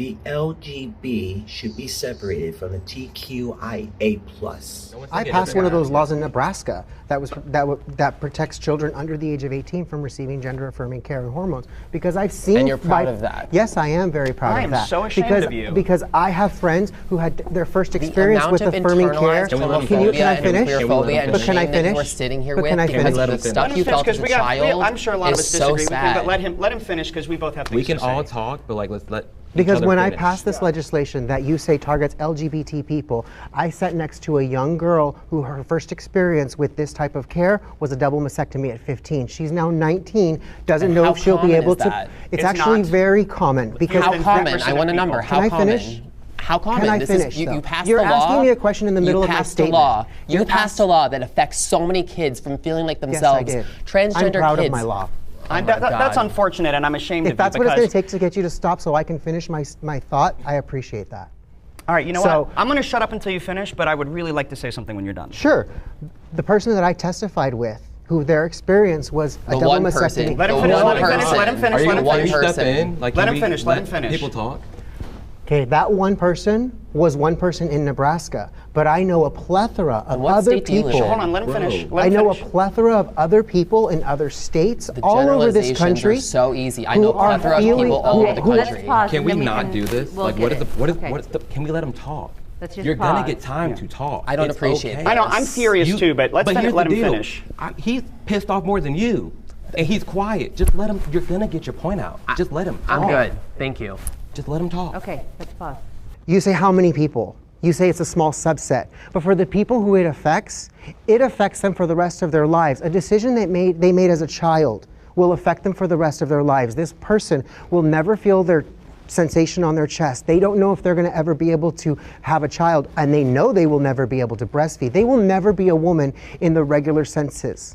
The LGB should be separated from the TQIA+. I passed one of those laws in Nebraska that protects children under the age of 18 from receiving gender-affirming care and hormones. Because I've seen. And you're proud of that. Yes, I am very proud of that. I am so ashamed of you. Because I have friends who had their first experience with affirming care. Can I finish? But can I finish? We're sitting here but with can I finish? the stuff you felt as a child. I'm sure a lot of us is so disagree with him, sad. but let him finish because we both have things to say. We can all talk, but like let's let. Because when I passed this legislation that you say targets LGBT people, I sat next to a young girl who her first experience with this type of care was a double mastectomy at 15. She's now 19, doesn't know if she'll be able to. It's actually very common. Because how common? I want a number. How common? Can I finish? How common? Can I finish? You passed You're the law. asking me a question in the middle of my statement. You passed a law that affects so many kids from feeling like themselves. Yes, I did. Transgender I'm proud kids. of my law. That's unfortunate, and I'm ashamed of you. If that's what it's going to take to get you to stop so I can finish my thought, I appreciate that. All right, you know what? I'm going to shut up until you finish, but I would really like to say something when you're done. Sure. The person that I testified with, who their experience was a double mastectomy. Let him finish. Let him finish. Let him finish. Let him finish. Let him finish. People talk. Okay, that one person was one person in Nebraska, but I know a plethora of other people. Hold on, let him finish. I know a plethora of other people in other states all over this country. Are so easy. I know a plethora of people all over the country. Can we not do this? Like, what is the? Can we let him talk? You're gonna get time to talk. I don't appreciate that. I know, I'm furious too, but let him finish. He's pissed off more than you, and he's quiet. Just let him. You're gonna get your point out. Just let him talk. I'm good. Thank you. Just let him talk. Okay, let's pause. You say how many people? You say it's a small subset. But for the people who it affects them for the rest of their lives. A decision they made as a child will affect them for the rest of their lives. This person will never feel their sensation on their chest. They don't know if they're going to ever be able to have a child, and they know they will never be able to breastfeed. They will never be a woman in the regular senses.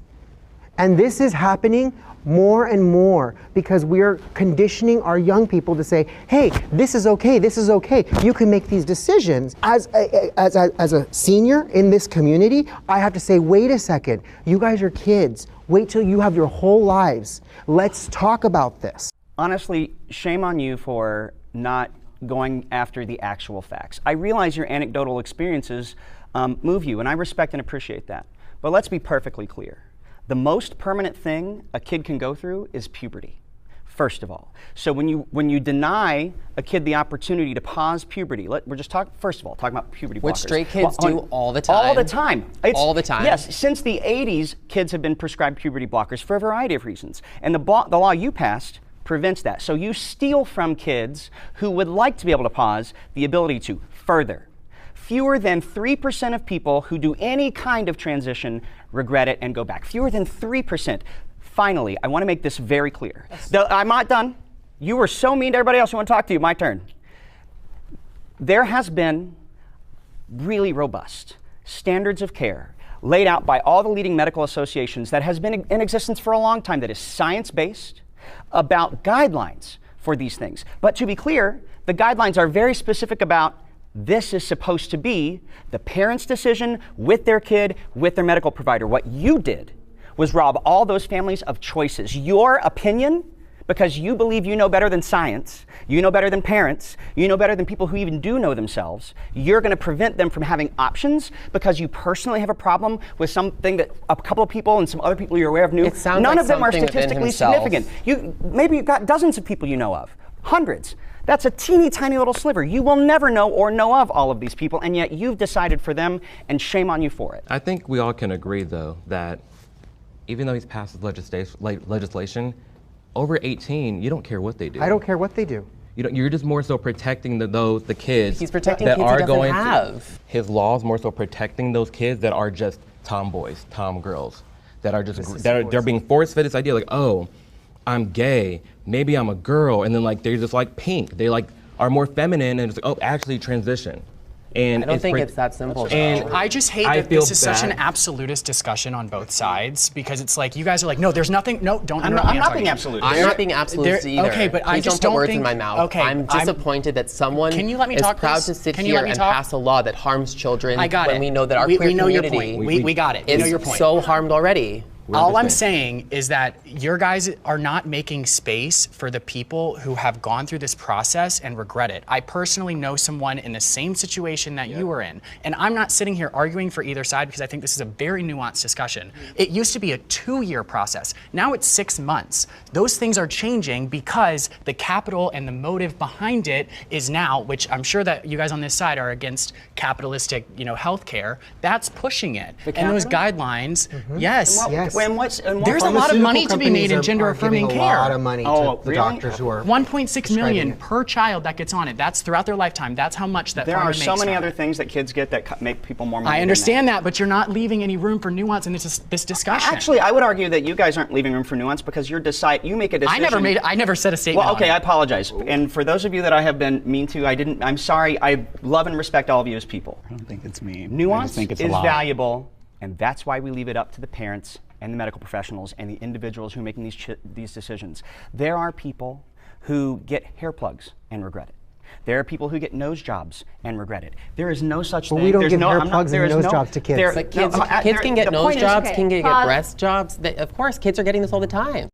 And this is happening more and more because we're conditioning our young people to say, hey, this is okay, you can make these decisions. As a senior in this community, I have to say, wait a second, you guys are kids. Wait till you have your whole lives. Let's talk about this. Honestly, shame on you for not going after the actual facts. I realize your anecdotal experiences move you, and I respect and appreciate that. But let's be perfectly clear. The most permanent thing a kid can go through is puberty, first of all. So when you deny a kid the opportunity to pause puberty, we're just talking about puberty blockers. Which straight kids do all the time. All the time. All the time. Yes, since the 80s, kids have been prescribed puberty blockers for a variety of reasons. And the law you passed prevents that. So you steal from kids who would like to be able to pause the ability to further. Fewer than 3% of people who do any kind of transition regret it and go back. Fewer than 3%. Finally, I want to make this very clear. I'm not done. You were so mean to everybody else who want to talk to you. My turn. There has been really robust standards of care laid out by all the leading medical associations that has been in existence for a long time that is science-based about guidelines for these things. But to be clear, the guidelines are very specific about this is supposed to be the parent's decision with their kid, with their medical provider. What you did was rob all those families of choices. Your opinion, because you believe you know better than science, you know better than parents, you know better than people who even do know themselves, you're going to prevent them from having options because you personally have a problem with something that a couple of people and some other people you're aware of knew. None of them are statistically significant. Maybe you've got dozens of people you know of, hundreds. That's a teeny tiny little sliver. You will never know or know of all of these people, and yet you've decided for them, and shame on you for it. I think we all can agree, though, that even though he's passed legislation, over 18, you don't care what they do. I don't care what they do. You're just more so protecting the kids. He's protecting that kids are he doesn't going have. His laws more so protecting those kids that are just tomboys, tomgirls, that are just they're being force-fed this idea like, oh, I'm gay, maybe I'm a girl, and then like they're just like pink. They like are more feminine and it's like, oh, actually transition. And I don't think it's that simple. And I just hate that this is such an absolutist discussion on both sides because it's like you guys are like, no, there's nothing. No, don't interrupt me. I'm not being absolute. I'm not being absolute either. Okay, but I just don't put words think, in my mouth. Okay, I'm disappointed that someone is proud to sit here and pass a law that harms children I got when it. we know that our queer we know community your point. We got it. We know your point. So harmed already. All I'm saying is that your guys are not making space for the people who have gone through this process and regret it. I personally know someone in the same situation that you were in, and I'm not sitting here arguing for either side because I think this is a very nuanced discussion. It used to be a 2-year process. Now it's 6 months. Those things are changing because the capital and the motive behind it is now, which I'm sure that you guys on this side are against capitalistic, healthcare. That's pushing it. And those guidelines, yes. There's a lot of money to be made in gender-affirming care. A lot of money to the doctors who are 1.6 million per child that gets on it. That's throughout their lifetime. That's how much that there farmer are makes. So many other things that kids get that make people more money. I understand that, but you're not leaving any room for nuance in this discussion. Actually, I would argue that you guys aren't leaving room for nuance because you make a decision. I never said a statement. Well, okay, I apologize. And for those of you that I have been mean to, I'm sorry. I love and respect all of you as people. I don't think it's mean. Nuance is valuable, and that's why we leave it up to the parents and the medical professionals and the individuals who are making these decisions. There are people who get hair plugs and regret it. There are people who get nose jobs and regret it. There is no such thing. We don't give hair plugs and nose jobs to kids. But kids can get nose jobs, can get breast jobs. Of course, kids are getting this all the time.